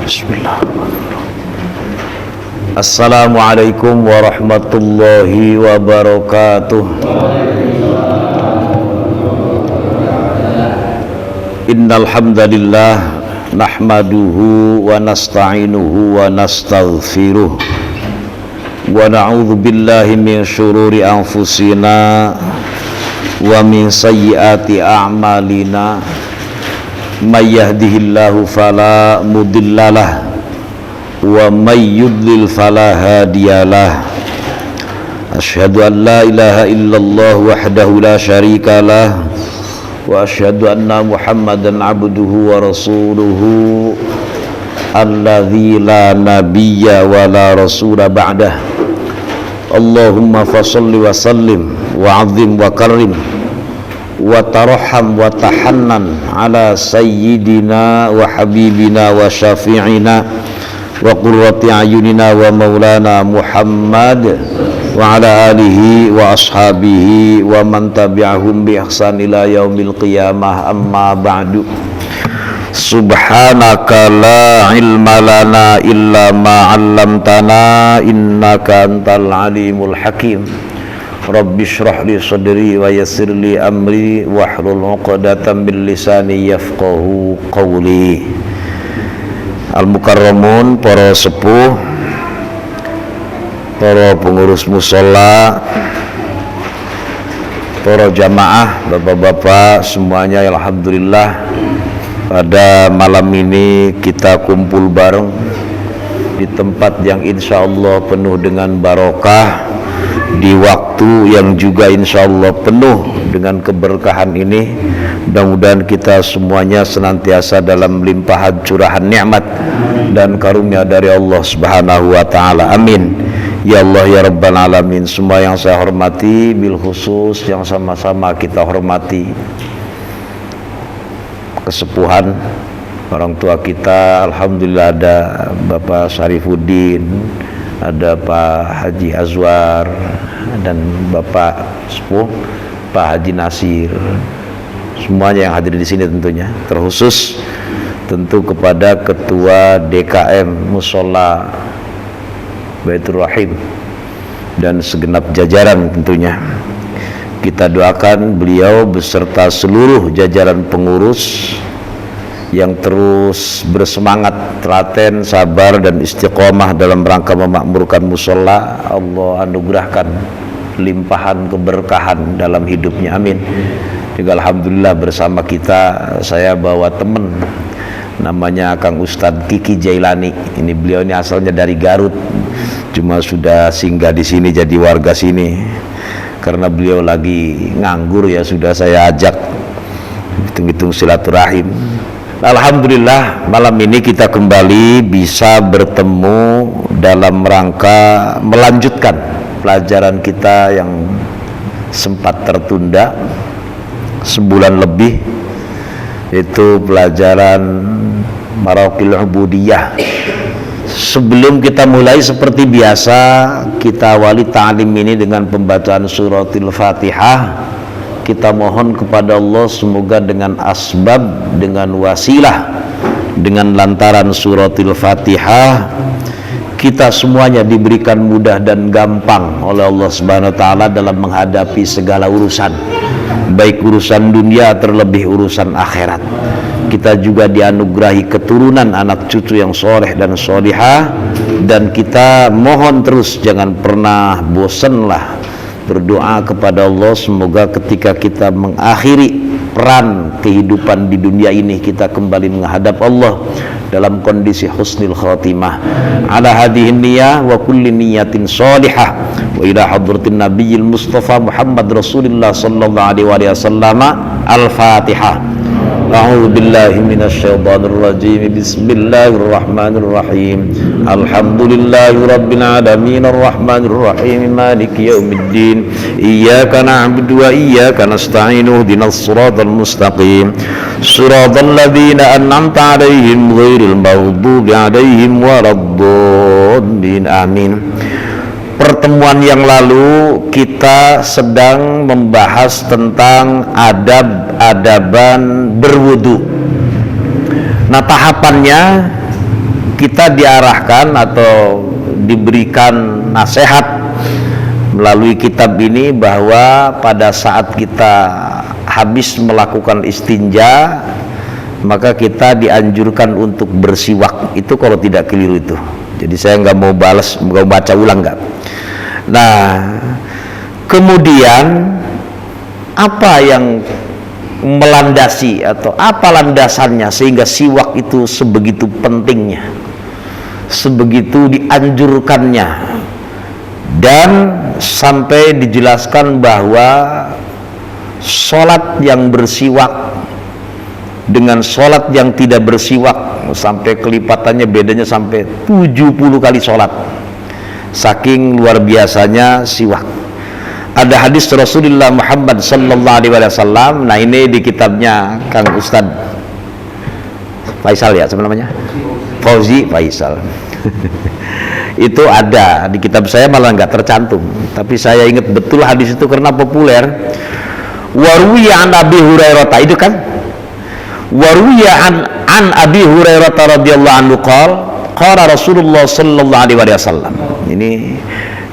Bismillahirrahmanirrahim. Assalamualaikum warahmatullahi wabarakatuh. Innal hamdalillah nahmaduhu wa nasta'inuhu wa nastaghfiruh wa na'udzu billahi min syururi anfusina wa min sayyiati a'malina. May yahdihillahu fala mudhillalah wa may yudlil fala hadiyalah. Asyhadu an la ilaha illallah wahdahu la syarikalah wa asyhadu anna Muhammadan abduhu wa rasuluhu alladzi la nabiyya wa la rasula ba'dah. Allahumma fasholli wa sallim wa 'azzim wa karim wa tarham wa tahannan ala sayyidina wa habibina wa syafi'ina wa qurrati ayunina wa maulana Muhammad wa ala alihi wa ashabihi wa man tabi'ahum bi ihsan ila yaumil qiyamah. Amma ba'du. Subhanaka la ilma lana illa ma 'allamtana innaka antal alimul hakim. Rabbi shrah li sadri wa yassir li amri wahlul 'uqdatam min lisani yafqahu qawli. Al-mukarramun, para sepuh, para pengurus mushola, para jamaah, bapak-bapak semuanya, alhamdulillah pada malam ini kita kumpul bareng di tempat yang insyaallah penuh dengan barokah, di waktu yang juga insyaallah penuh dengan keberkahan ini. Mudah-mudahan kita semuanya senantiasa dalam limpahan curahan nikmat dan karunia dari Allah Subhanahu wa taala. Amin. Ya Allah ya Rabbal alamin. Semua yang saya hormati, bil khusus yang sama-sama kita hormati kesepuhan orang tua kita. Alhamdulillah ada Bapak Syarifuddin, ada Pak Haji Azwar, dan Bapak Sepuh Pak Haji Nasir, semuanya yang hadir di sini tentunya, terkhusus tentu kepada Ketua DKM Mushola Baitur Rahim dan segenap jajaran tentunya. Kita doakan beliau beserta seluruh jajaran pengurus yang terus bersemangat, telaten, sabar dan istiqomah dalam rangka memakmurkan mushola. Allah anugerahkan limpahan keberkahan dalam hidupnya, amin. Juga alhamdulillah bersama kita saya bawa teman namanya Kang Ustadz Kiki Jailani. Ini beliau ini asalnya dari Garut, cuma sudah singgah di sini jadi warga sini karena beliau lagi nganggur, ya sudah saya ajak hitung-hitung silaturahim. Alhamdulillah malam ini kita kembali bisa bertemu dalam rangka melanjutkan pelajaran kita yang sempat tertunda sebulan lebih, yaitu pelajaran Maraqil Ubudiyah. Sebelum kita mulai, seperti biasa kita awali ta'lim ini dengan pembacaan suratul Fatihah. Kita mohon kepada Allah semoga dengan asbab, dengan wasilah, dengan lantaran suratul Fatihah kita semuanya diberikan mudah dan gampang oleh Allah Subhanahu wa taala dalam menghadapi segala urusan, baik urusan dunia terlebih urusan akhirat. Kita juga dianugerahi keturunan anak cucu yang soleh dan solihah, dan kita mohon terus jangan pernah bosanlah berdoa kepada Allah semoga ketika kita mengakhiri peran kehidupan di dunia ini kita kembali menghadap Allah dalam kondisi husnul khatimah. Ala hadhihi niyyah wa kulli niyyatin shalihah wa ila hadratin nabiyil mustafa Muhammad Rasulullah sallallahu alaihi wasallam. Al-Fatihah. A'udzu billahi minasy syaithanir rajim. Bismillahirrahmanirrahim. Alhamdulillahi rabbil alamin arrahmanir rahim maliki yaumiddin. Iyyaka na'budu wa iyyaka nasta'in ihdinas siratal mustaqim. Siratal ladzina an'amta 'alaihim ghairil maghdubi 'alaihim waladdallin. Amin. Pertemuan yang lalu kita sedang membahas tentang adab-adaban berwudu. Nah, tahapannya kita diarahkan atau diberikan nasihat melalui kitab ini bahwa pada saat kita habis melakukan istinja, maka kita dianjurkan untuk bersiwak. Itu kalau tidak keliru itu. Jadi saya nggak mau baca ulang nggak. Nah, kemudian apa yang melandasi atau apa landasannya sehingga siwak itu sebegitu pentingnya, sebegitu dianjurkannya, dan sampai dijelaskan bahwa sholat yang bersiwak dengan sholat yang tidak bersiwak sampai kelipatannya bedanya sampai 70 kali sholat, saking luar biasanya siwak. Ada hadis Rasulullah Muhammad sallallahu alaihi wasallam. Nah, ini di kitabnya Kang Ustadz Faisal ya, siapa namanya? Fauzi Faisal. Itu ada di kitab saya, malah nggak tercantum, tapi saya ingat betul hadis itu karena populer. Waruya an Abi Hurairah, itu kan? Waruya an Abi Hurairah radhiyallahu anhu qala Rasulullah sallallahu alaihi wasallam. Ini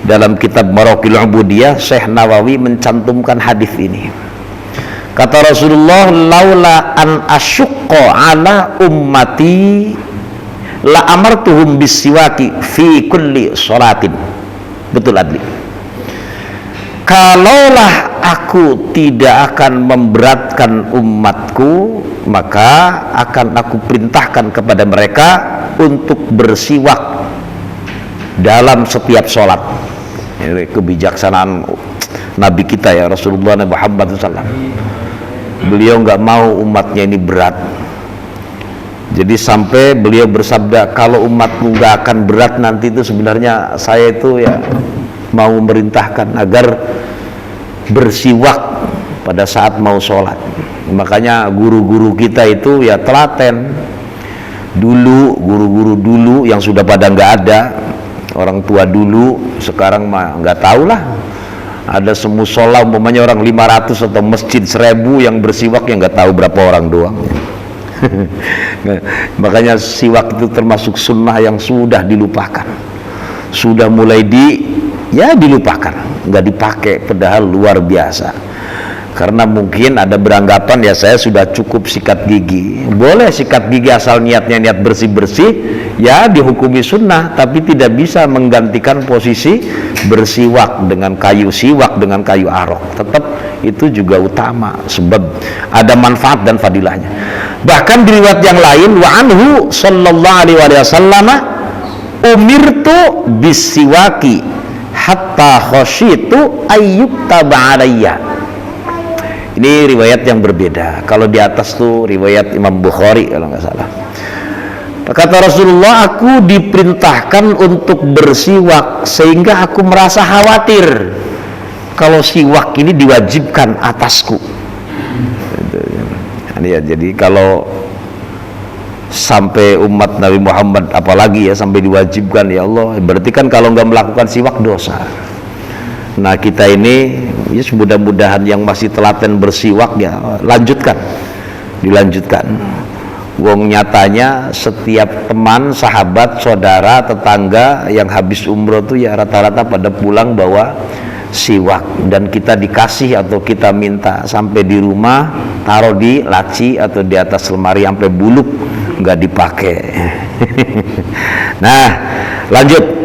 dalam kitab Maraqil Ubudiyah, Syekh Nawawi mencantumkan hadis ini. Kata Rasulullah, laula an asyqa ala ummati la amartuhum bisiwaki fi kulli sholatin. Betul adli. Kalaulah aku tidak akan memberatkan umatku, maka akan aku perintahkan kepada mereka untuk bersiwak dalam setiap sholat. Ini kebijaksanaan Nabi kita ya, Rasulullah Muhammad SAW. Beliau nggak mau umatnya ini berat. Jadi sampai beliau bersabda, kalau umatku nggak akan berat nanti itu sebenarnya saya itu ya mau memerintahkan agar bersiwak pada saat mau sholat. Makanya guru-guru kita itu ya telaten. Dulu guru-guru dulu yang sudah pada nggak ada, orang tua dulu, sekarang mah nggak tahu lah. Ada semusola umpamanya orang 500 atau masjid 1000 yang bersiwak, yang nggak tahu berapa orang doang. Makanya siwak itu termasuk sunnah yang sudah dilupakan, sudah mulai dilupakan, nggak dipakai, padahal luar biasa. Karena mungkin ada beranggapan ya saya sudah cukup sikat gigi. Boleh sikat gigi asal niatnya niat bersih-bersih, ya dihukumi sunnah, tapi tidak bisa menggantikan posisi bersiwak dengan kayu siwak, dengan kayu arok. Tetap itu juga utama, sebab ada manfaat dan fadilahnya. Bahkan di riwayat yang lain, wa anhu sallallahu alaihi wasallam umirtu bisiwaki hatta khasyitu ayyuktaba alayya. Ini riwayat yang berbeda. Kalau di atas tuh riwayat Imam Bukhari kalau nggak salah. Kata Rasulullah, aku diperintahkan untuk bersiwak sehingga aku merasa khawatir kalau siwak ini diwajibkan atasku. Ya, jadi kalau sampai umat Nabi Muhammad apalagi ya sampai diwajibkan, ya Allah, berarti kan kalau nggak melakukan siwak dosa. Nah, kita ini ya mudah-mudahan yang masih telaten bersiwak ya dilanjutkan. Wong nyatanya setiap teman, sahabat, saudara, tetangga yang habis umroh tuh ya rata-rata pada pulang bawa siwak, dan kita dikasih atau kita minta sampai di rumah taruh di laci atau di atas lemari sampai buluk nggak dipakai. Nah, lanjut.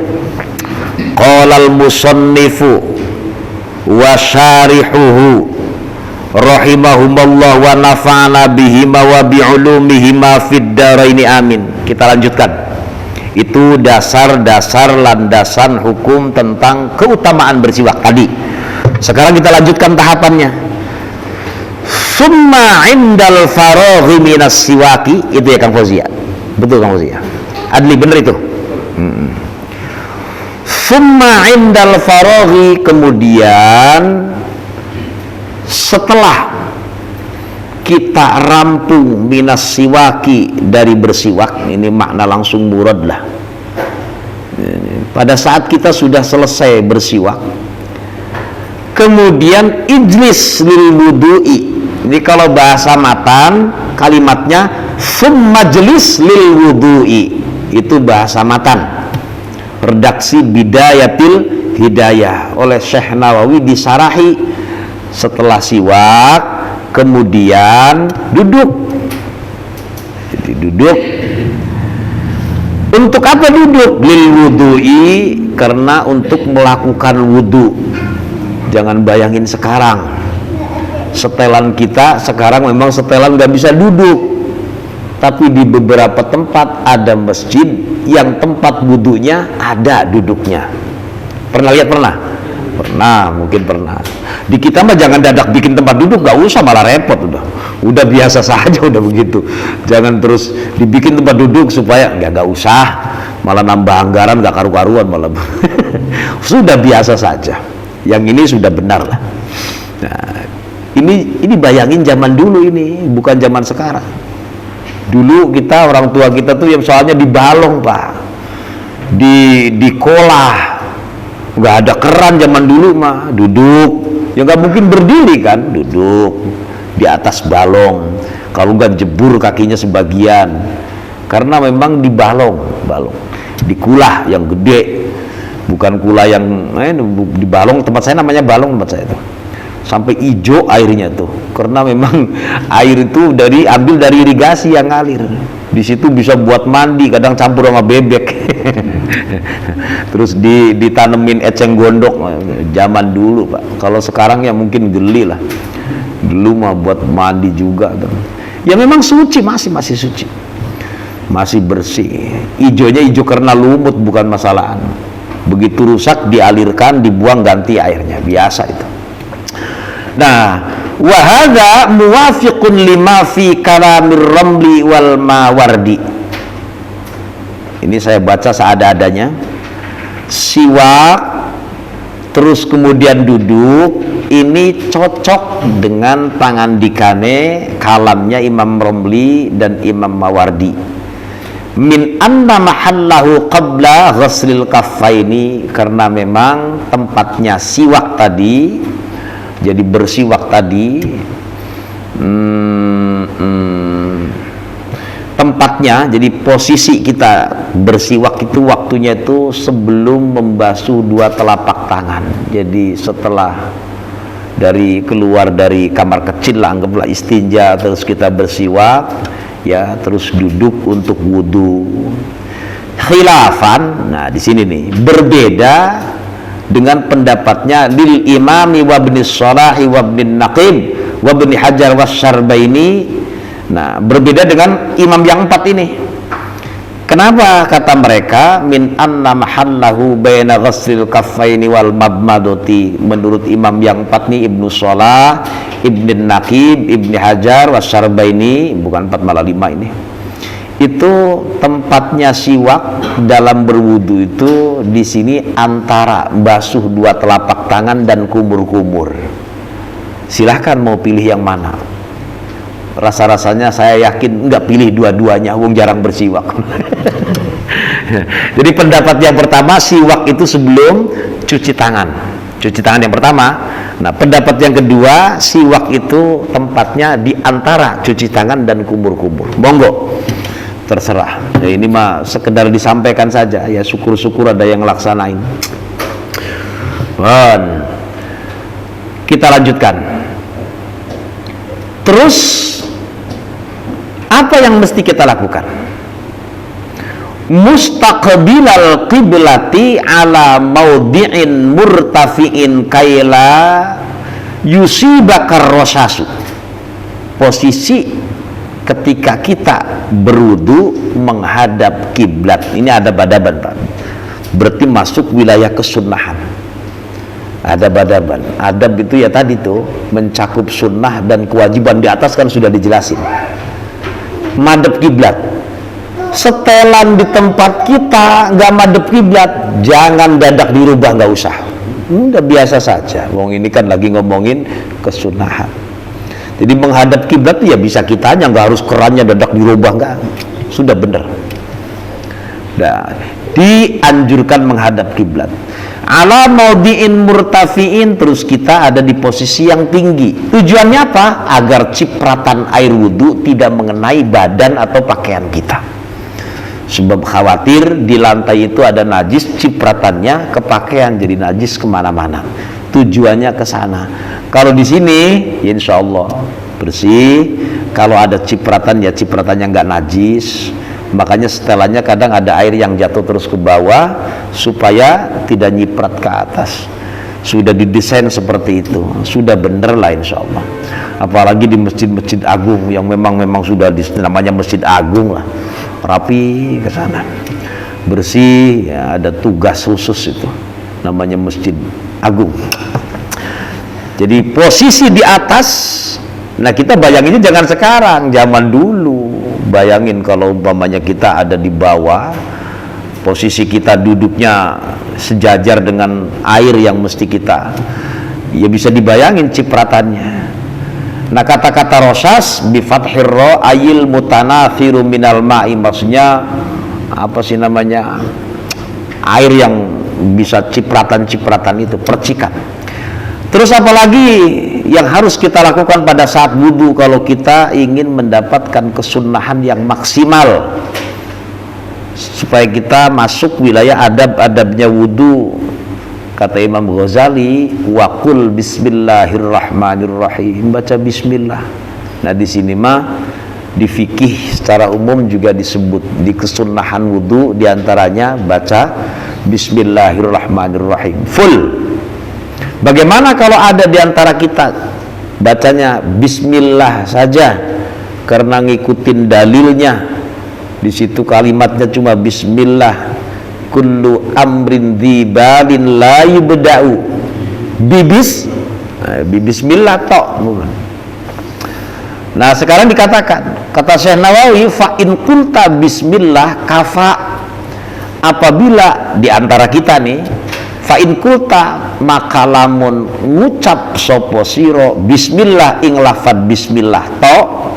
Qalal musannifu wa syarihuhu rahimahumallah wa nafa'ana bihima wa bi'ulumihima fid dharaini amin. Kita lanjutkan. Itu dasar-dasar landasan hukum tentang keutamaan bersiwak tadi. Sekarang kita lanjutkan tahapannya. Summa indal faraghi minas siwaki, itu ya Kang Fauzia. Betul Kang Fauzia. Adli bener itu. Summa indal faraghi, kemudian setelah kita rampung minas siwaki, dari bersiwak, ini makna langsung murad lah. Pada saat kita sudah selesai bersiwak, kemudian ijlis lil wudu'i. Ini kalau bahasa matan kalimatnya summa jlis lil wudu'i. Itu bahasa matan. Redaksi Bidayatil Hidayah oleh Syekh Nawawi disarahi setelah siwak kemudian duduk. Jadi duduk. Untuk apa duduk? Lil wudu'i, karena untuk melakukan wudu. Jangan bayangin sekarang, setelan kita sekarang memang setelan nggak bisa duduk, tapi di beberapa tempat ada masjid yang tempat wudunya ada duduknya. Pernah lihat? Pernah, mungkin pernah. Di kita mah jangan dadak bikin tempat duduk, nggak usah, malah repot. Udah biasa saja, udah begitu. Jangan terus dibikin tempat duduk supaya nggak usah, malah nambah anggaran nggak karu-karuan malah. Sudah biasa saja. Yang ini sudah benar lah. Nah, ini bayangin zaman dulu, ini bukan zaman sekarang. Dulu kita, orang tua kita tuh yang soalnya dibalong, Pak, di kolah. Nggak ada keran zaman dulu mah, duduk. Ya nggak mungkin berdiri kan, duduk di atas balong. Kalau nggak jebur kakinya sebagian, karena memang di balong, di kulah yang gede, bukan kulah yang di balong. Tempat saya namanya balong, tempat saya itu sampai hijau airnya tuh, karena memang air itu ambil dari irigasi yang ngalir. Di situ bisa buat mandi, kadang campur sama bebek. Terus ditanemin eceng gondok zaman dulu, Pak. Kalau sekarang ya mungkin geli lah. Dulu mah buat mandi juga. Ya memang suci, masih suci, masih bersih. Ijonya ijo karena lumut, bukan masalah. Begitu rusak dialirkan, dibuang, ganti airnya, biasa itu. Nah, wa hadza muwafiqun lima fi kalamir Ramli wal Mawardi. Ini saya baca seada-adanya. Siwak terus kemudian duduk, ini cocok dengan pangandikane kalamnya Imam Ramli dan Imam Mawardi. Min anna mahallahu qabla ghaslil kaffaini, karena memang tempatnya siwak tadi, jadi bersiwak tadi, tempatnya, jadi posisi kita bersiwak itu waktunya itu sebelum membasuh dua telapak tangan. Jadi setelah keluar dari kamar kecil lah, anggaplah istinja, terus kita bersiwak, ya, terus duduk untuk wudu. Khilafan, nah di sini nih berbeda dengan pendapatnya lil imami wa ibn Shalahi wa ibn Naqib wa ibn Hajar wa Syarbaini. Nah, berbeda dengan imam yang 4 ini. Kenapa kata mereka min anna mahallahu baina ghaslil kaffaini wal madmadati? Menurut imam yang 4 nih, Ibnu Shalah, Ibn Naqib, Ibn Hajar wa Syarbaini, bukan 4 malah 5 ini. Itu tempatnya siwak dalam berwudu itu di sini antara basuh dua telapak tangan dan kumur-kumur. Silahkan mau pilih yang mana. Rasa-rasanya saya yakin nggak pilih dua-duanya, wong jarang bersiwak. Jadi pendapat yang pertama, siwak itu sebelum cuci tangan. Cuci tangan yang pertama. Nah, pendapat yang kedua, siwak itu tempatnya di antara cuci tangan dan kumur-kumur. Monggo, terserah. Ya, ini mah sekedar disampaikan saja. Ya syukur-syukur ada yang laksanain. Kita lanjutkan. Terus apa yang mesti kita lakukan? Mustaqbilal qiblati ala maudhi'in murtafi'in kaila yusibakar rosasu. Posisi ketika kita berwudu menghadap kiblat, ini ada badaban, Pak. Berarti masuk wilayah kesunahan. Ada badaban. Adab itu ya tadi tuh mencakup sunnah dan kewajiban, di atas kan sudah dijelasin. Madep kiblat. Setelan di tempat kita nggak madep kiblat, jangan dadak dirubah, nggak usah. Udah biasa saja. Wong ini kan lagi ngomongin kesunahan. Jadi menghadap kiblat ya bisa kitanya, nggak harus kerannya dadak dirubah, nggak. Sudah benar. Nah, dianjurkan menghadap kiblat. Ala maudhi'in murtafi'in, terus kita ada di posisi yang tinggi. Tujuannya apa? Agar cipratan air wudhu tidak mengenai badan atau pakaian kita. sebab khawatir di lantai itu ada najis, cipratannya ke pakaian jadi najis kemana-mana. Tujuannya ke sana. Kalau di sini, ya insya Allah bersih. Kalau ada cipratan, ya cipratannya nggak najis. Makanya setelannya kadang ada air yang jatuh terus ke bawah supaya tidak nyiprat ke atas. Sudah didesain seperti itu, sudah bener lah insya Allah. Apalagi di masjid-masjid agung yang memang sudah namanya masjid agung lah, rapi ke sana, bersih, ya, ada tugas khusus itu, namanya masjid agung. Jadi posisi di atas. Nah kita bayanginnya jangan sekarang, zaman dulu. Bayangin kalau umpamanya kita ada di bawah, posisi kita duduknya sejajar dengan air yang mesti kita, ya bisa dibayangin cipratannya. Nah kata-kata rosas bi fathir ra ayil mutanathiru minal ma'i, maksudnya apa sih namanya, air yang bisa cipratan-cipratan itu, percikan. Terus apalagi yang harus kita lakukan pada saat wudhu kalau kita ingin mendapatkan kesunahan yang maksimal supaya kita masuk wilayah adab-adabnya wudhu? Kata Imam Ghazali, waqul bismillahirrahmanirrahim, baca bismillah. Nah di sini mah di fikih secara umum juga disebut di kesunahan wudhu diantaranya baca bismillahirrahmanirrahim full. Bagaimana kalau ada di antara kita bacanya bismillah saja karena ngikutin dalilnya, di situ kalimatnya cuma bismillah, kullu amrin dzibalin la yubda'u bismillah tok. Nah sekarang dikatakan, kata Syekh Nawawi, fa in qulta bismillah kafa, apabila di antara kita nih, fa in qulta maka lamun ngucap sapa sira bismillah ing lafad bismillah tok,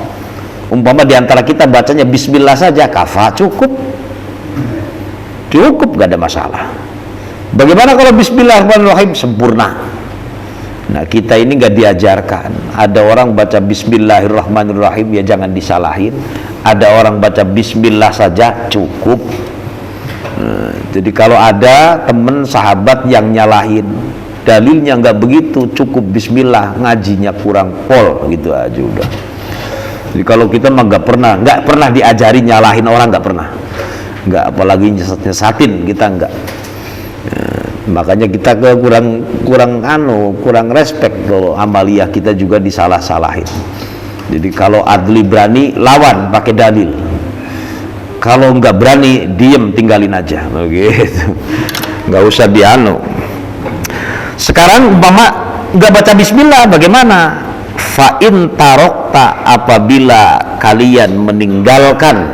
umpama di antara kita bacanya bismillah saja, kafa, cukup, gak ada masalah. Bagaimana kalau bismillahirrahmanirrahim sempurna? Nah kita ini gak diajarkan. Ada orang baca bismillahirrahmanirrahim, ya jangan disalahin. Ada orang baca bismillah saja cukup. Jadi kalau ada teman sahabat yang nyalahin, dalilnya nggak begitu, cukup bismillah, ngajinya kurang pol gitu aja udah. Jadi kalau kita mah nggak pernah diajari nyalahin orang, nggak pernah, nggak, apalagi nyesatin kita nggak. Makanya kita kurang respect kalau amaliyah kita juga disalah-salahin. Jadi kalau adli berani lawan pakai dalil, kalau nggak berani diem, tinggalin aja begitu, nggak usah dianu. Sekarang umpama nggak baca bismillah bagaimana? Fa in tarokta, apabila kalian meninggalkan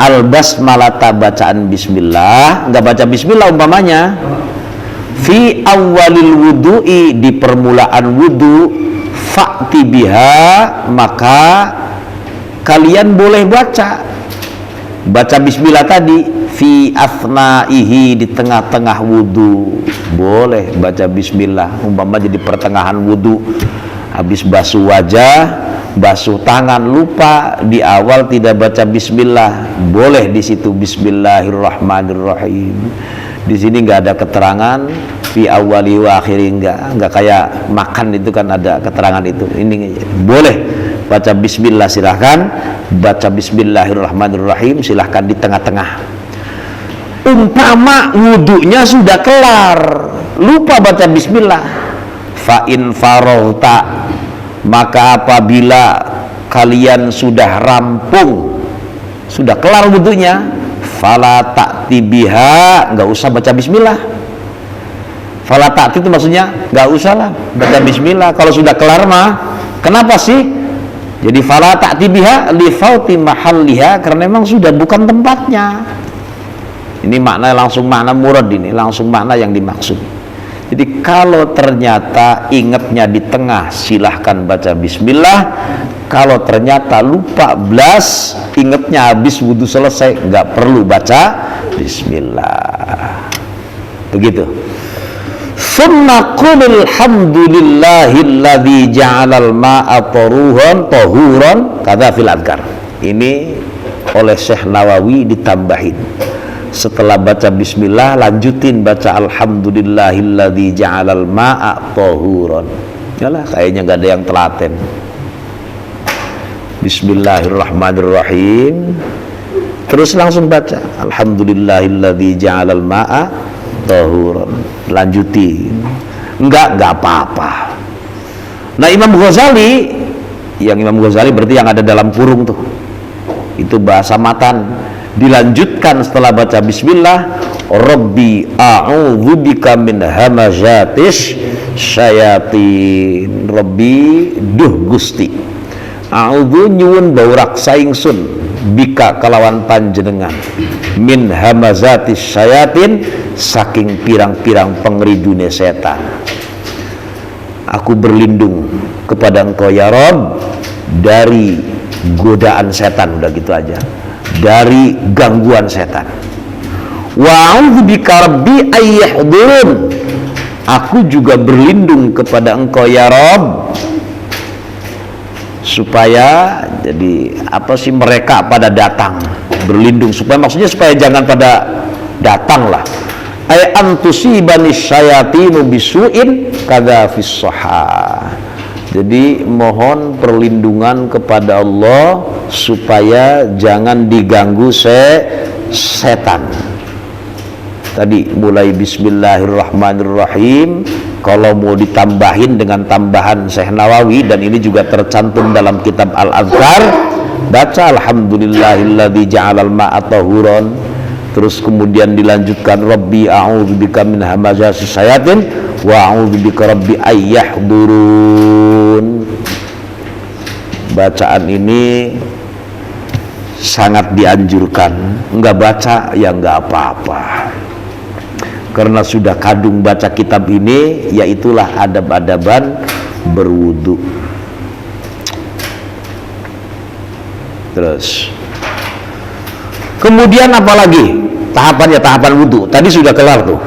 al basmalata, bacaan bismillah, nggak baca bismillah umpamanya, fi awalil wudu'i, di permulaan wudu, fa'ti biha, maka kalian boleh baca bismillah tadi, fi athnaihi, di tengah-tengah wudu boleh baca bismillah. Umpama jadi pertengahan wudu, habis basuh wajah, basuh tangan, lupa di awal tidak baca bismillah, boleh di situ bismillahirrahmanirrahim. Di sini nggak ada keterangan fi awali wa akhiri, nggak kayak makan itu kan ada keterangan itu. Ini boleh baca bismillah, silahkan baca bismillahirrahmanirrahim, silahkan di tengah-tengah. Umpama wudunya sudah kelar, lupa baca bismillah, fa in farauta, maka apabila kalian sudah rampung, sudah kelar wudunya, fala ta'ti biha, nggak usah baca bismillah. Fala ta'ti itu maksudnya nggak usah lah baca bismillah kalau sudah kelar mah. Kenapa sih? Jadi fala ta'ti biha li fauti mahalliha, karena memang sudah bukan tempatnya. Ini makna langsung makna murad, ini langsung makna yang dimaksud. Jadi kalau ternyata ingatnya di tengah, silahkan baca bismillah. Kalau ternyata lupa blas, ingatnya habis wudhu selesai, nggak perlu baca bismillah. Begitu. Summa qulil hamdulillahilladzi ja'alal ma'a tahuran kadza fil adhkar. Ini oleh Syekh Nawawi ditambahin. Setelah baca bismillah, lanjutin baca alhamdulillahilladzi ja'alal ma'a tahuran. Yalah, kayaknya gak ada yang telaten. Bismillahirrahmanirrahim, terus langsung baca alhamdulillahilladzi ja'alal ma'a tahuran, lanjutin. Enggak apa-apa. Nah, Imam Ghazali berarti yang ada dalam kurung tuh, itu bahasa matan, dilanjutkan setelah baca bismillah, Rabbi a'udzubika min hamazatis syayatin. Rabbi, duh Gusti, a'udzu nyuwun baurak saingsun, bika kalawan panjenengan, min hamazatis syayatin, saking pirang-pirang pengeridune setan. Aku berlindung kepada Engkau ya Rabb dari godaan setan, udah gitu aja, dari gangguan setan. Wa a'udzubika rabbi ayyahdurun, aku juga berlindung kepada Engkau ya Rabb supaya jadi apa sih, mereka pada datang, berlindung supaya, maksudnya supaya jangan pada datang lah. Ay antusibani syayatinu bisuin kada fissoha. Jadi mohon perlindungan kepada Allah supaya jangan diganggu setan. Tadi mulai bismillahirrahmanirrahim. Kalau mau ditambahin dengan tambahan Syekh Nawawi, dan ini juga tercantum dalam kitab Al-Adhkar, baca alhamdulillahilladzi ja'alal ma'a tahuran, terus kemudian dilanjutkan Rabbi a'udzubika min hamazatis syayatin wa a'udzubika rabbi ayyahdurun. Bacaan ini sangat dianjurkan. Enggak baca ya enggak apa-apa, karena sudah kadung baca kitab ini, yaitulah adab-adaban berwudu. Terus kemudian apalagi tahapannya? Tahapan wudu tadi sudah kelar tuh.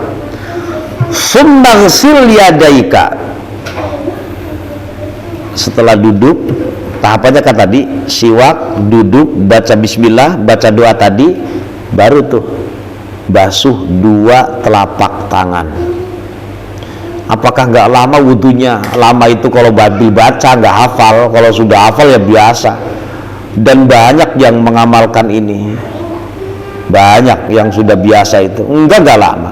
Summaghsil yadaika, setelah duduk tahapannya kan tadi, siwak, duduk, baca bismillah, baca doa tadi, baru tuh basuh dua telapak tangan. Apakah nggak lama wudunya? Lama itu kalau baca nggak hafal, kalau sudah hafal ya biasa. Dan banyak yang mengamalkan ini, banyak yang sudah biasa itu, enggak lama.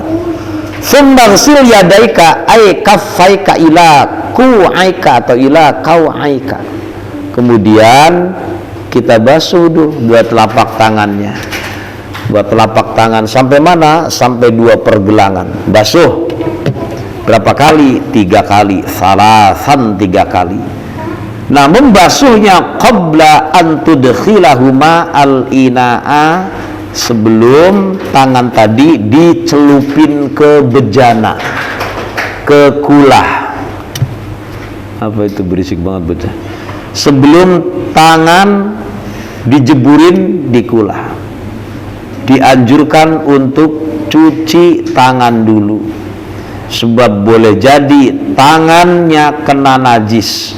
Sumbaghsil yadaika ay kaffaika ila ku'aika atau ila kau'aika. Kemudian kita basuh dua telapak tangannya. Dua telapak tangan sampai mana? Sampai dua pergelangan. Basuh berapa kali? 3 kali. Salasan 3 kali. Nah, membasuhnya qabla an tudkhilahuma al-ina'a, sebelum tangan tadi dicelupin ke bejana, ke kulah. Apa itu berisik banget bocah? Sebelum tangan dijeburin di kulah, dianjurkan untuk cuci tangan dulu, sebab boleh jadi tangannya kena najis.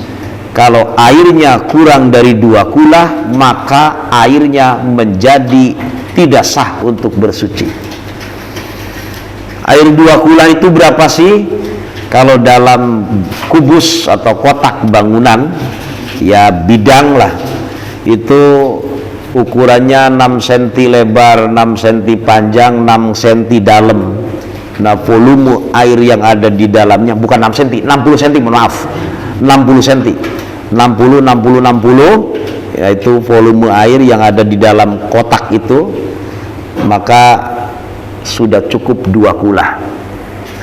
Kalau airnya kurang dari 2 kulah, maka airnya menjadi tidak sah untuk bersuci. Air 2 kulah itu berapa sih? Kalau dalam kubus atau kotak bangunan, ya bidang lah, itu ukurannya 6 cm lebar, 6 cm panjang, 6 cm dalam. Nah, volume air yang ada di dalamnya bukan 6 cm, 60 cm, maaf, 60 cm, 60, yaitu volume air yang ada di dalam kotak itu, maka sudah cukup 2 kulah.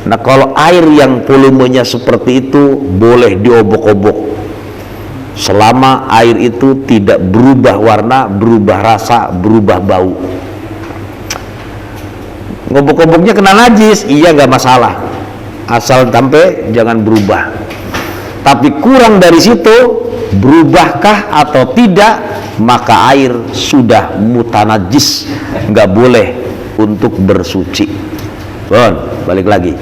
Nah, kalau air yang volumenya seperti itu boleh diobok-obok selama air itu tidak berubah warna, berubah rasa, berubah bau. Ngobok-ngoboknya kena najis, iya nggak masalah, asal sampai jangan berubah. Tapi kurang dari situ, berubahkah atau tidak, maka air sudah mutanajis, nggak boleh untuk bersuci. Bon, balik lagi.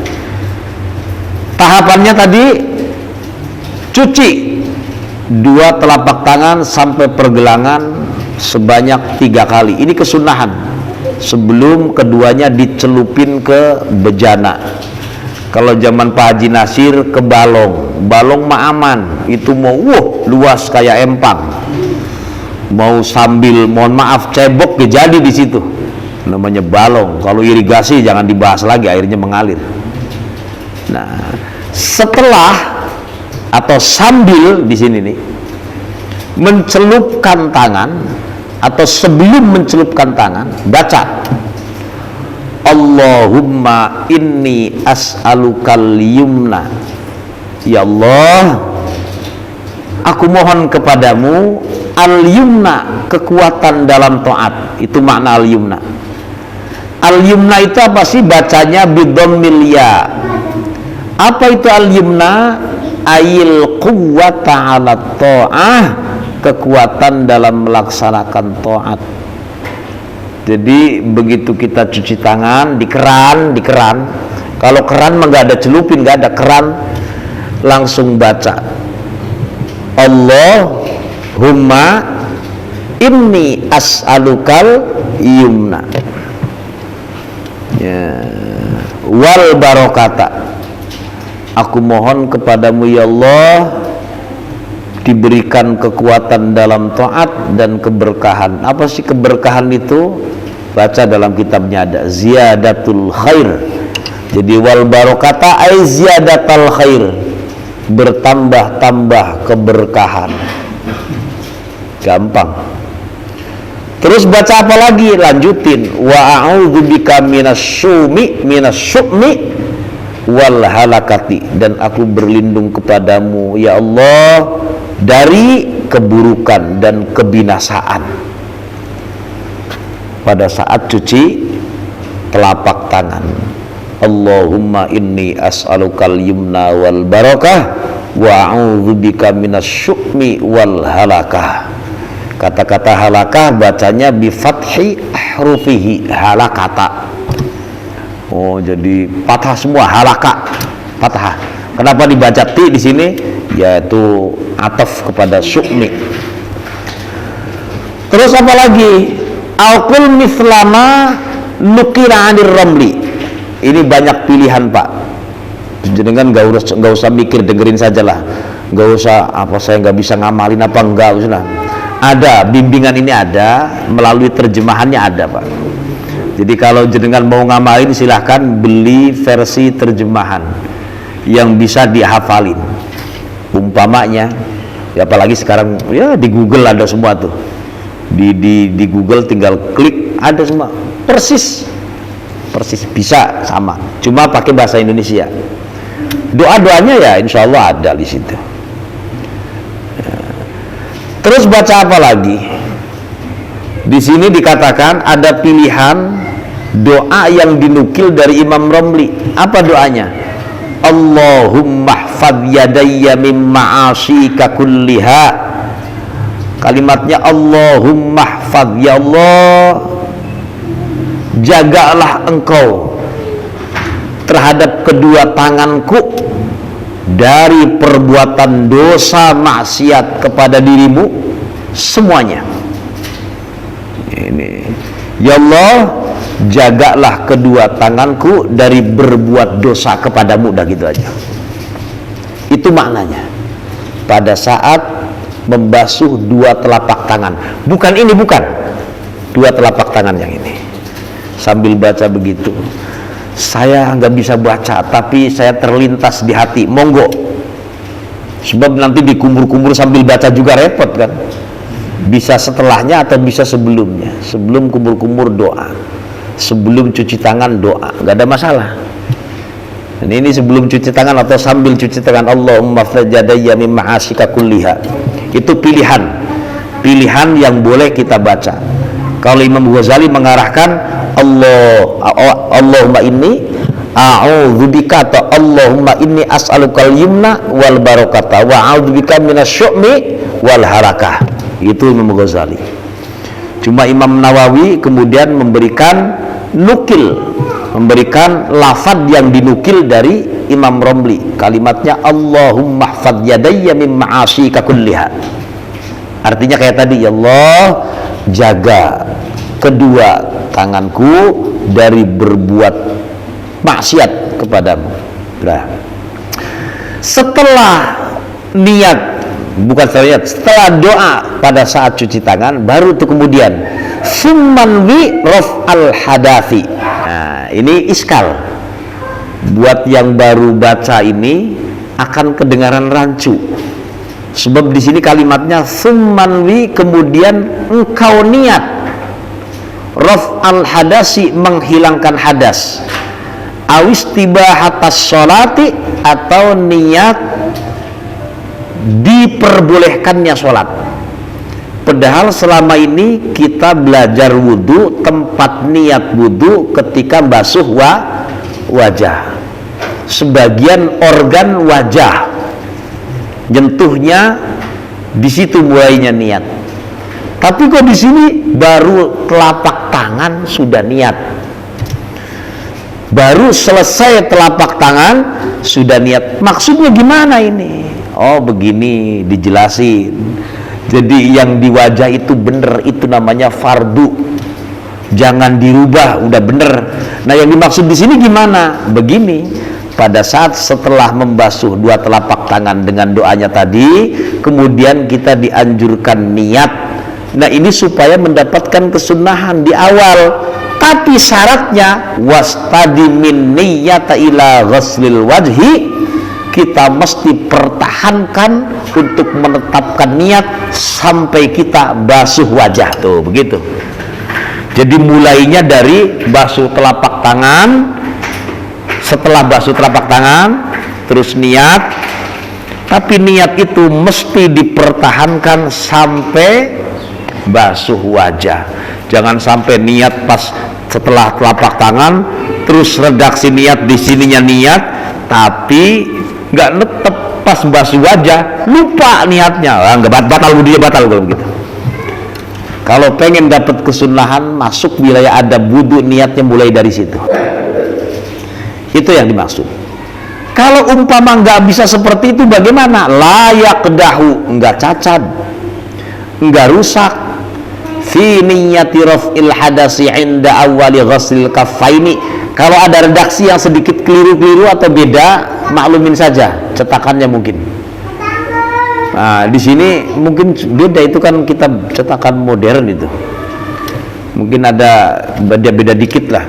Tahapannya tadi cuci 2 telapak tangan sampai pergelangan, sebanyak 3 kali. Ini kesunahan sebelum keduanya dicelupin ke bejana. Kalau zaman Pak Haji Nasir ke balong mah aman, itu mau luas kayak empang, mau sambil mohon maaf cebok jadi di situ, namanya balong. Kalau irigasi jangan dibahas lagi, airnya mengalir. Nah, setelah atau sambil di sini nih mencelupkan tangan atau sebelum mencelupkan tangan, baca Allahumma inni as'alukal yumna. Ya Allah, aku mohon kepadamu al-yumna, kekuatan dalam taat. Itu makna al-yumna. Al-yumna itu apa sih? Bacanya bidhammil ya. Apa itu al-yumna? Ayil quwwata 'ala ta'ah, kekuatan dalam melaksanakan taat. Jadi begitu kita cuci tangan di keran, kalau keran mah nggak ada celupin, nggak ada keran, langsung baca Allahumma inni as'alukal yumna, ya, wal barokata, aku mohon kepadamu ya Allah diberikan kekuatan dalam taat dan keberkahan. Apa sih keberkahan itu? Baca dalam kitabnya ada ziyadatul khair. Jadi wal barokata ay ziyadatul khair, bertambah-tambah keberkahan. Gampang. Terus baca apa lagi? Lanjutin wa a'udzubika minasyumi wal halakati, dan aku berlindung kepadamu ya Allah dari keburukan dan kebinasaan pada saat cuci telapak tangan. Allahumma inni as'alukal yumna wal barakah wa a'udzubika minasyumi wal halakah. Kata-kata halakah bacanya bi fathi hrufihi, halakata. Oh, jadi patah semua, halaka, patah. Kenapa dibaca ti di sini? Yaitu ataf kepada syukmi. Terus apa lagi? Alqul mislama nukira anir ramli. Ini banyak pilihan Pak. Jangan nggak usah mikir, dengerin sajalah. Nggak usah apa saya nggak bisa ngamalin apa enggak, usah. Ada bimbingan ini, ada melalui terjemahannya ada Pak. Jadi kalau jenengan mau ngamalin silahkan beli versi terjemahan yang bisa dihafalin. Umpamanya, ya apalagi sekarang ya di Google ada semua tuh. Di Google tinggal klik ada semua. Persis bisa sama. Cuma pakai bahasa Indonesia. Doa-doanya ya insya Allah ada di situ. Terus baca apa lagi? Di sini dikatakan ada pilihan doa yang dinukil dari Imam Romli. Apa doanya? Allahumma hfadz yadayya min ma'asika kulliha. Kalimatnya Allahumma hfadz, ya Allah jagalah engkau terhadap kedua tanganku dari perbuatan dosa maksiat kepada dirimu semuanya. Ini ya Allah jagalah kedua tanganku dari berbuat dosa kepadamu, dah gitu aja. Itu maknanya pada saat membasuh dua telapak tangan. Bukan ini, bukan dua telapak tangan yang ini. Sambil baca begitu. Saya nggak bisa baca, tapi saya terlintas di hati. Monggo. Sebab nanti dikumur-kumur sambil baca juga repot kan. Bisa setelahnya atau bisa sebelumnya. Sebelum kumur-kumur doa, sebelum cuci tangan doa, nggak ada masalah. Dan ini sebelum cuci tangan atau sambil cuci tangan, Allahumma fajadayya min ma'asika kulliha. Itu pilihan yang boleh kita baca. Kalau Imam Ghazali mengarahkan Allahumma inni a'udzubika, atau Allahumma inni as'alukal yumna wal barakata wa a'udzubika minasyu'mi wal harakah. Itu Imam Ghazali. Cuma Imam Nawawi kemudian memberikan lafaz yang dinukil dari Imam Romli. Kalimatnya Allahumma hfadz yadayya min ma'asika kulliha. Artinya kayak tadi, ya Allah jaga kedua tanganku dari berbuat maksiat kepadamu. Nah, setelah niat, bukan setelah niat, setelah doa pada saat cuci tangan, baru itu kemudian summanwi raf'al hadathi. Nah, ini iskal buat yang baru baca, ini akan kedengaran rancu, sebab di sini kalimatnya summanwi, kemudian engkau niat raf'al hadasi, menghilangkan hadas, awistibahatas sholati, atau niat diperbolehkannya sholat. Padahal selama ini kita belajar wudhu, tempat niat wudhu ketika basuh wajah, sebagian organ wajah, nyentuhnya di situ mulainya niat. Tapi kok di sini baru telapak tangan sudah niat, baru selesai telapak tangan sudah niat. Maksudnya gimana ini? Oh begini, dijelasin. Jadi yang di wajah itu bener, itu namanya fardu, jangan dirubah, udah bener. Nah yang dimaksud di sini gimana? Begini, pada saat setelah membasuh dua telapak tangan dengan doanya tadi, kemudian kita dianjurkan niat. Nah ini supaya mendapatkan kesunahan di awal. Tapi syaratnya wastadi min niyyata ila ghuslil wajhi, kita mesti pertahankan untuk menetapkan niat sampai kita basuh wajah. Tuh begitu. Jadi mulainya dari basuh telapak tangan, setelah basuh telapak tangan terus niat, tapi niat itu mesti dipertahankan sampai basuh wajah. Jangan sampai niat pas setelah telapak tangan terus redaksi niat di sininya niat, tapi nggak netep pas basuh wajah lupa niatnya, nggak batal wudunya, batal kalau begitu. Kalau pengen dapat kesunahan masuk wilayah adab wudu, niatnya mulai dari situ. Itu yang dimaksud. Kalau umpama nggak bisa seperti itu bagaimana? Layak dahu, nggak cacat, nggak rusak. Fi niyyati raf'il hadasi inda awali ghaslil kaffaini. Kalau ada redaksi yang sedikit keliru-keliru atau beda, maklumin saja, cetakannya mungkin. Nah, di sini mungkin beda, itu kan kita cetakan modern itu. Mungkin ada beda-beda dikit lah.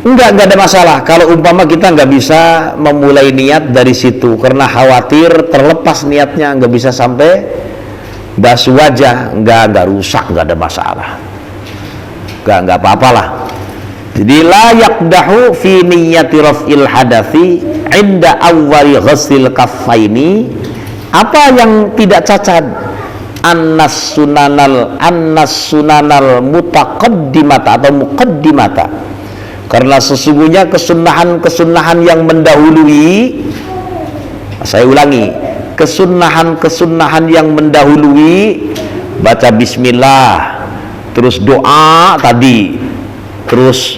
Enggak ada masalah kalau umpama kita nggak bisa memulai niat dari situ karena khawatir terlepas niatnya, nggak bisa sampai basuh wajah, nggak rusak, nggak ada masalah, nggak apa-apalah. Jadi layak dahu fi niyyati raf'il hadathi inda awwali ghuslil kaffaini. Apa yang tidak cacat? Annas sunanal mutaqaddimata atau muqaddimata. Karena sesungguhnya kesunahan yang mendahului, saya ulangi, kesunahan yang mendahului baca bismillah, terus doa tadi, terus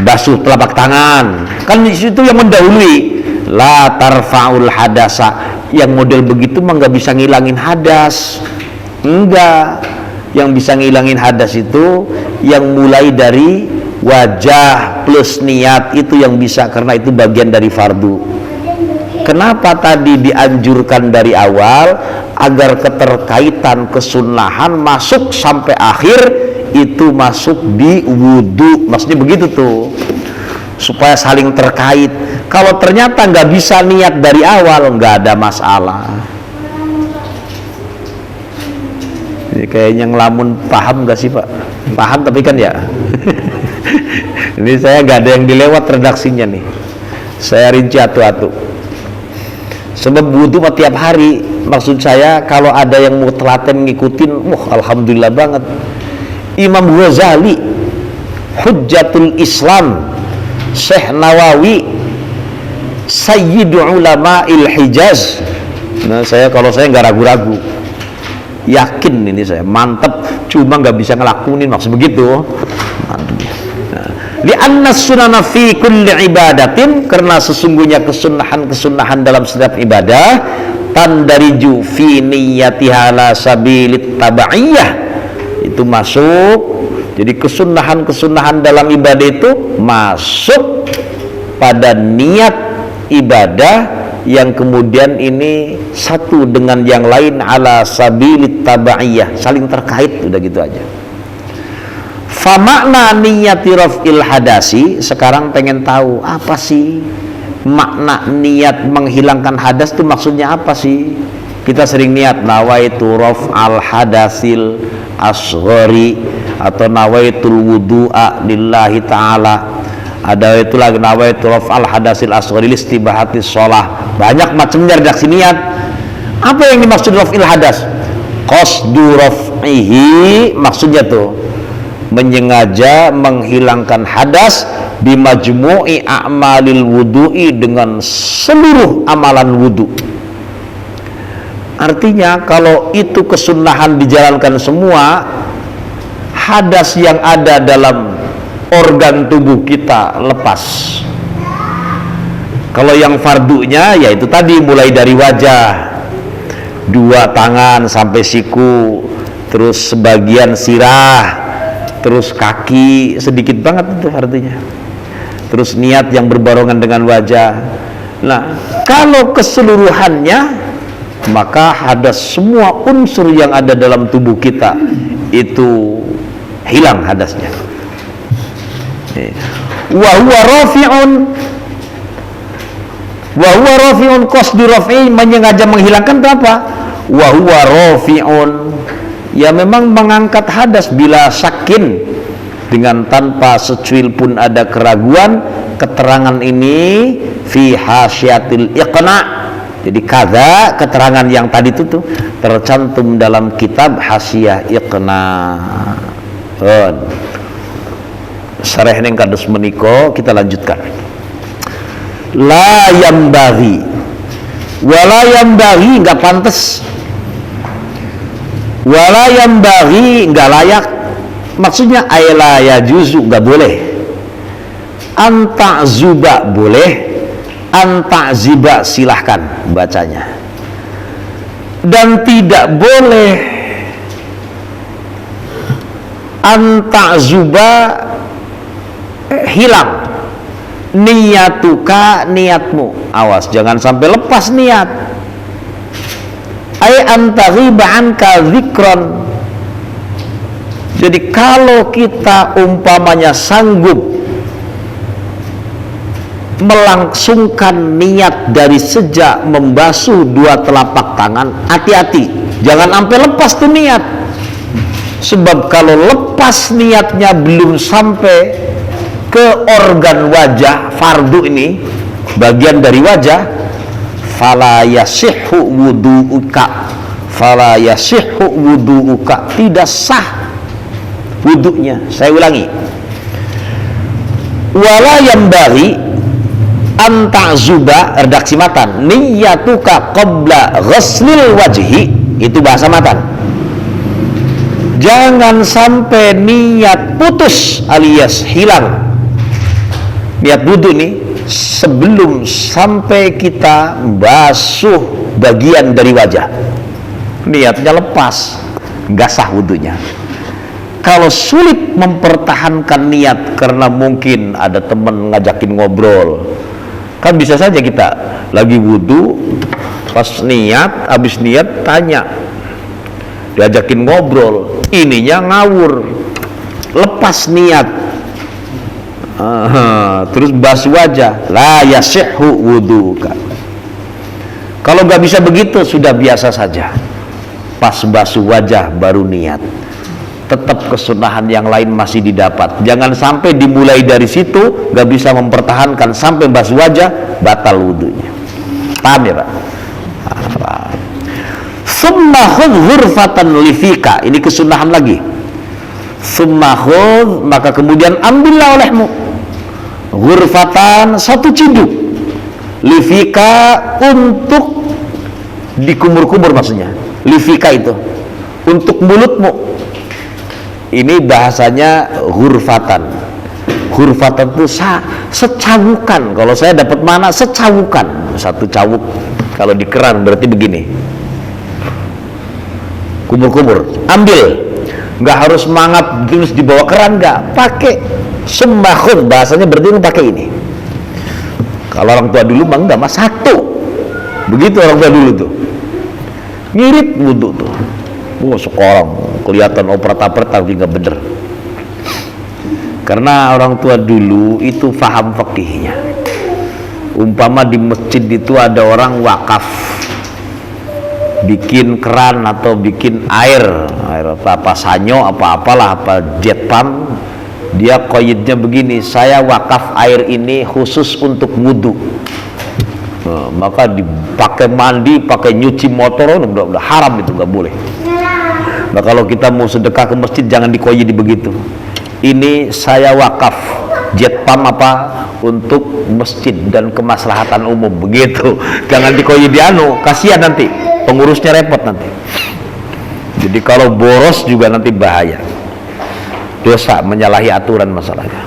basuh telapak tangan, kan di situ yang mendahului. La tarfa'ul hadasa, yang model begitu mah nggak bisa ngilangin hadas, enggak. Yang bisa ngilangin hadas itu yang mulai dari wajah plus niat, itu yang bisa, karena itu bagian dari fardu. Kenapa tadi dianjurkan dari awal? Agar keterkaitan kesunahan masuk sampai akhir itu masuk di wudhu, maksudnya begitu tuh, supaya saling terkait. Kalau ternyata nggak bisa niat dari awal, nggak ada masalah. Ini kayaknya ngelamun, paham nggak sih Pak? Paham tapi kan ya. Ini saya nggak ada yang dilewat redaksinya nih, saya rinci atu-atu. Sebab wudhu tiap hari, maksud saya kalau ada yang mau telaten ngikutin, alhamdulillah banget. Imam Ghazali, Hujjatul Islam, Syekh Nawawi, Sayyidu Ulama'il Hijaz. Nah kalau saya nggak ragu-ragu, yakin ini saya, mantep, cuma nggak bisa ngelakuin, maksud begitu. Li'anna sunana fi kulli ibadatin, karena sesungguhnya kesunahan dalam setiap ibadah tandariju fi niyyatiha ala sabilit tabaiyah, itu masuk. Jadi kesunahan-kesunahan dalam ibadah itu masuk pada niat ibadah yang kemudian ini satu dengan yang lain ala sabilit tabaiyah, saling terkait, udah gitu aja. Fa makna niyati raf'il hadasi, sekarang pengen tahu apa sih makna niat menghilangkan hadas itu, maksudnya apa sih? Kita sering niat nawaitu raf'al hadasil asghari atau nawaitul wudu'a lillahi ta'ala, ada itu lagi nawaitu raf'al hadasil asghari listibahatis sholah, banyak macamnya redaksi niat. Apa yang dimaksud raf'il hadas? Qasdu raf'ihi, maksudnya tuh menyengaja menghilangkan hadas bimajmu'i a'malil wudu'i, dengan seluruh amalan wudu. Artinya kalau itu kesunahan dijalankan semua, hadas yang ada dalam organ tubuh kita lepas. Kalau yang fardunya ya itu tadi, mulai dari wajah, 2 tangan sampai siku, terus sebagian sirah, terus kaki, sedikit banget itu artinya. Terus niat yang berbarengan dengan wajah. Nah, kalau keseluruhannya, maka hadas semua unsur yang ada dalam tubuh kita itu hilang hadasnya. Wa huwa rafi'un qasdu raf'i, menyengaja menghilangkan itu apa? Wa huwa rafi'un, ya memang mengangkat hadas bila syakin, dengan tanpa secuil pun ada keraguan. Keterangan ini fi hasyiatil iqna', jadi kada keterangan yang tadi itu tuh tercantum dalam kitab Hasyiah Iqna'. Sareh ning kados menika kita lanjutkan. La yambaghi, wala yambaghi enggak pantas, wala yambaghi enggak layak, maksudnya la yajuzu enggak boleh, anta zuba boleh, anta ziba silahkan bacanya, dan tidak boleh anta zuba hilang niyatuka, niatmu. Awas jangan sampai lepas niat. Ay antaghiba anka zikron. Jadi kalau kita umpamanya sanggup melangsungkan niat dari sejak membasuh 2 telapak tangan, hati-hati jangan sampai lepas tuh niat. Sebab kalau lepas niatnya belum sampai ke organ wajah, fardu ini bagian dari wajah, fala yasihhu wudu'uka, fala yasihhu wudu'uka, tidak sah wudunya. Saya ulangi, wala yambaghi anta zuba, redaksi matan, niyatuka qabla ghuslil wajhi, itu bahasa matan. Jangan sampai niat putus alias hilang niat wudu nih sebelum sampai kita basuh bagian dari wajah, niatnya lepas, nggak sah wudunya. Kalau sulit mempertahankan niat karena mungkin ada teman ngajakin ngobrol, kan bisa saja kita lagi wudu, pas niat, habis niat tanya, diajakin ngobrol, ininya ngawur, lepas niat, terus basuh wajah, la yasihhu wuduka. Kalau nggak bisa begitu, sudah biasa saja, pas basuh wajah baru niat, tetap kesunahan yang lain masih didapat. Jangan sampai dimulai dari situ nggak bisa mempertahankan sampai basuh wajah, batal wudunya. Paham ya Pak? Summa khudh ghurfatan lifika, ini kesunahan lagi. Summa khudh, maka kemudian ambillah olehmu ghurfatan, satu ciduk, lifika, untuk dikumur-kumur, maksudnya lifika itu untuk mulutmu. Ini bahasanya ghurfatan. Ghurfatan itu secawukan. Kalau saya dapat mana, secawukan, satu cawuk. Kalau di keran berarti begini, kumur-kumur, ambil, nggak harus mangap terus dibawa keran, nggak, pakai sembahun, bahasanya berarti pakai ini. Kalau orang tua dulu mah enggak, mas, satu, begitu orang tua dulu tuh, ngirit wudhu tuh. Sekarang kelihatan operator tapi nggak bener, karena orang tua dulu itu paham fikihnya. Umpama di masjid itu ada orang wakaf bikin keran atau bikin air apa sanyo apa-apalah, apa jet pump, dia koyitnya begini, saya wakaf air ini khusus untuk wudhu. Maka dipakai mandi, pakai nyuci motor, udah haram, itu nggak boleh. Nah kalau kita mau sedekah ke masjid jangan dikoyit begitu, ini saya wakaf jet pump apa untuk masjid dan kemaslahatan umum, begitu. Jangan dikoyit di kasihan nanti pengurusnya repot nanti. Jadi kalau boros juga nanti bahaya, dosa, menyalahi aturan masalahnya.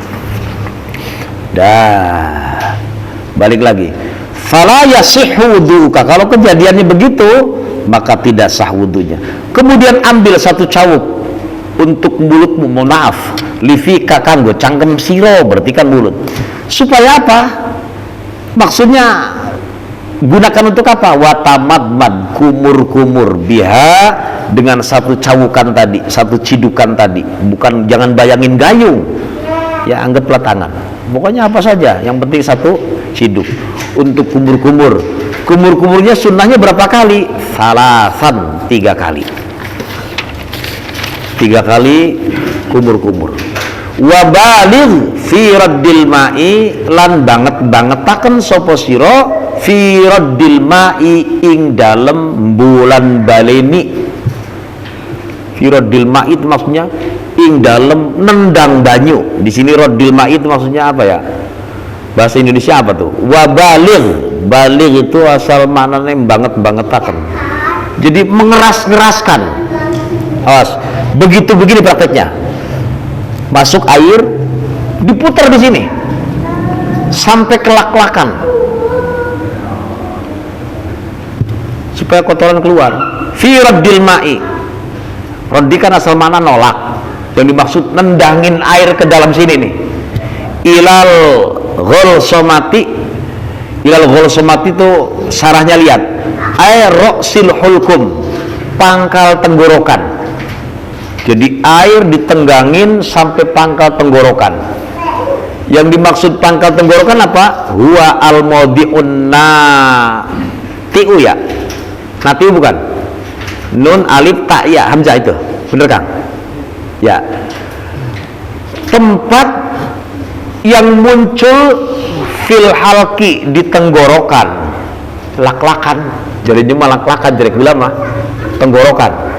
Dah, balik lagi, fala yasihhu wudu'uka, kalau kejadiannya begitu maka tidak sah wudunya. Kemudian ambil satu cawuk untuk mulutmu, mohon maaf, livika kanggo cangkem siro, berarti kan mulut. Supaya apa? Maksudnya gunakan untuk apa? Watamadmad, kumur-kumur biha, dengan satu cawukan tadi, satu cidukan tadi. Bukan, jangan bayangin gayung ya, anggaplah tangan, pokoknya apa saja, yang penting satu ciduk untuk kumur-kumur. Kumur-kumurnya sunnahnya berapa kali? Salasan, 3 kali. 3 kali kumur-kumur. Wabaligh fi raddil ma'i, lan banget-bangetaken sapa sira fi raddil ma'i, ing dalem bulan baleni. Fi raddil ma'i itu maksudnya ing dalem nendang banyu. Di sini raddil ma'i itu maksudnya apa ya? Bahasa Indonesia apa tuh? Wabaligh, baligh itu asal maknanya banget-bangetaken. Jadi mengeras-ngeraskan. Awas, begitu begini prakteknya. Masuk air, diputar di sini sampai kelak-kelakan supaya kotoran keluar. Fi raddil ma'i, raddi kan asal mana nolak, yang dimaksud nendangin air ke dalam sini nih. Ilal gholsomati, ilal gholsomati itu sarahnya, lihat, air roksil hulkum, pangkal tenggorokan. Jadi air ditenggangin sampai pangkal tenggorokan. Yang dimaksud pangkal tenggorokan apa? Huwa al-modi'un natiu ya, natiu bukan, nun alif ta ya hamzah, itu bener Kang ya, tempat yang muncul fil halki, di tenggorokan, lak-lakan, jadinya mah lak-lakan, jadi bilang mah tenggorokan.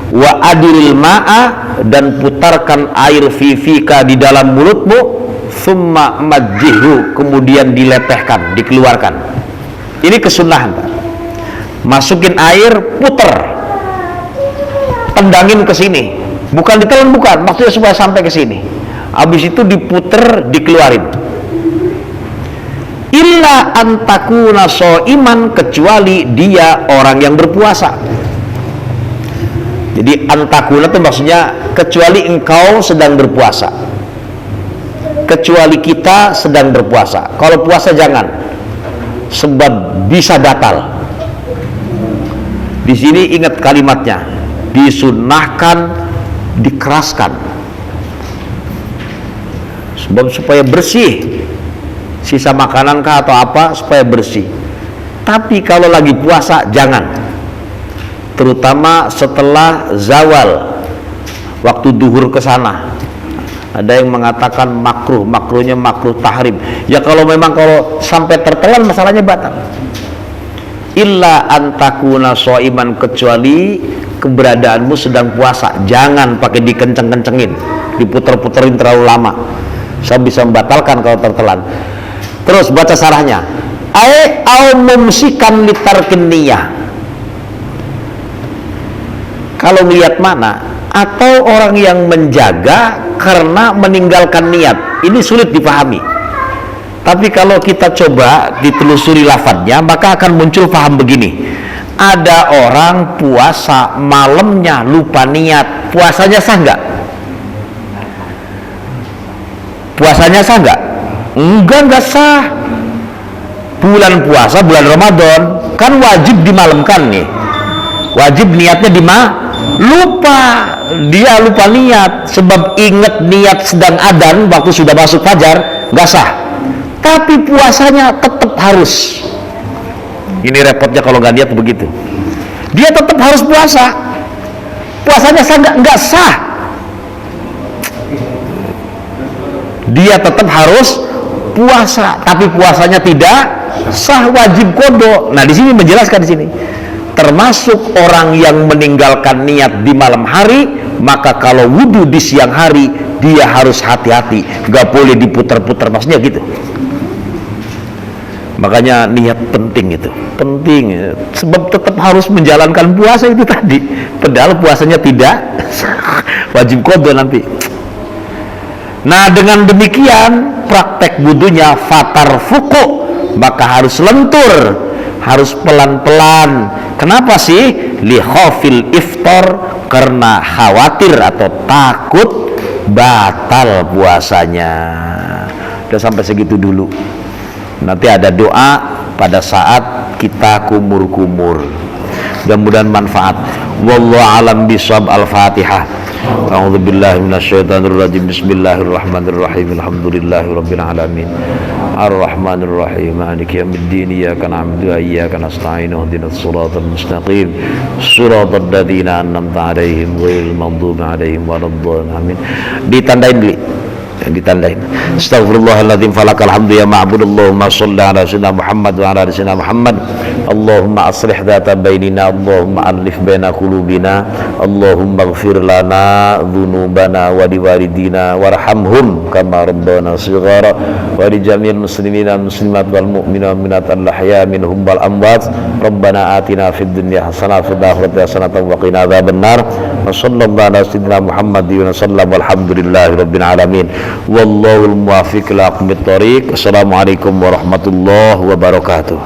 Wa adilil ma'a, dan putarkan air fifika di dalam mulutmu, summa majjihu, kemudian dilepehkan, dikeluarkan. Ini kesunahan, Pak. Masukin air, puter, tendangin ke sini, bukan ditelan, bukan, maksudnya supaya sampai ke sini. Habis itu diputer, dikeluarin. Illa antakuna so'iman, kecuali dia orang yang berpuasa. Jadi antakuna itu maksudnya kecuali engkau sedang berpuasa, kecuali kita sedang berpuasa. Kalau puasa jangan, sebab bisa batal. Di sini ingat kalimatnya, disunnahkan dikeraskan, sebab supaya bersih, sisa makanan kah atau apa, supaya bersih. Tapi kalau lagi puasa jangan, terutama setelah zawal, waktu duhur ke sana. Ada yang mengatakan makruh, makruhnya makruh tahrim. Ya kalau memang kalau sampai tertelan masalahnya batal. Illa antakuna so'iman, kecuali keberadaanmu sedang puasa. Jangan pakai dikenceng-kencengin, diputer-puterin terlalu lama, saya bisa membatalkan kalau tertelan. Terus baca sarahnya, au mumsikan litarkin niyah, kalau melihat mana, atau orang yang menjaga karena meninggalkan niat. Ini sulit dipahami. Tapi kalau kita coba ditelusuri lafadznya, maka akan muncul paham begini. Ada orang puasa malamnya lupa niat, puasanya sah nggak? Puasanya sah nggak? Enggak sah. Bulan puasa, bulan Ramadan kan wajib dimalamkan nih, wajib niatnya lupa, dia lupa niat, sebab ingat niat sedang adzan waktu sudah masuk fajar, nggak sah. Tapi puasanya tetap harus. Ini repotnya kalau nggak niat begitu, dia tetap harus puasa, puasanya sah nggak sah, dia tetap harus puasa, tapi puasanya tidak sah, wajib qada. Nah, di sini menjelaskan di sini, termasuk orang yang meninggalkan niat di malam hari, maka kalau wudhu di siang hari dia harus hati-hati, nggak boleh diputar-putar, maksudnya gitu. Makanya niat penting itu, penting, sebab tetap harus menjalankan puasa itu tadi, padahal puasanya tidak wajib qada nanti. Nah, dengan demikian praktek wudunya fatar fuku, maka harus lentur, harus pelan-pelan. Kenapa sih? Li khawfil iftar, karena khawatir atau takut batal puasanya. Udah sampai segitu dulu. Nanti ada doa pada saat kita kumur-kumur. Mudah-mudahan manfaat. Wallahu a'lam bishawab. Al-Fatihah. A'udzu billahi minasyaitonir rajim. Bismillahirrahmanirrahim. Alhamdulillahirabbil alamin. Ar-Rahmanir Rahim. Maliki yaumiddin. Iyyaka na'budu wa iyyaka nasta'in. Ihdinas siratal mustaqim. Shiratal ladzina an'amta 'alaihim ghairil maghdubi 'alaihim waladdallin. Amin. Ditandain dulu. Ditandain. Astaghfirullahaladzim, falakal hamdu ya ma'budallahumma sholli ala sayyidina Muhammad wa ala ali sayyidina Muhammad. Allahumma aslih dhata bainina, Allahumma alif baina qulubina, Allahumma ighfir lana dhunubana wa liwalidina warhamhum kama rabbana shighara, wa li jami'il muslimina muslimat wal mu'minina wal mu'minat al-ahya minhum wal amwat. Rabbana atina fid dunya hasanah wa fil akhirati hasanah wa qina adzabannar. Wa sallallahu ala sayyidina Muhammadin wa sallam, walhamdulillahi rabbil alamin. Wallahul muwaffiq ila aqwamit thoriq. Assalamualaikum warahmatullahi wabarakatuh.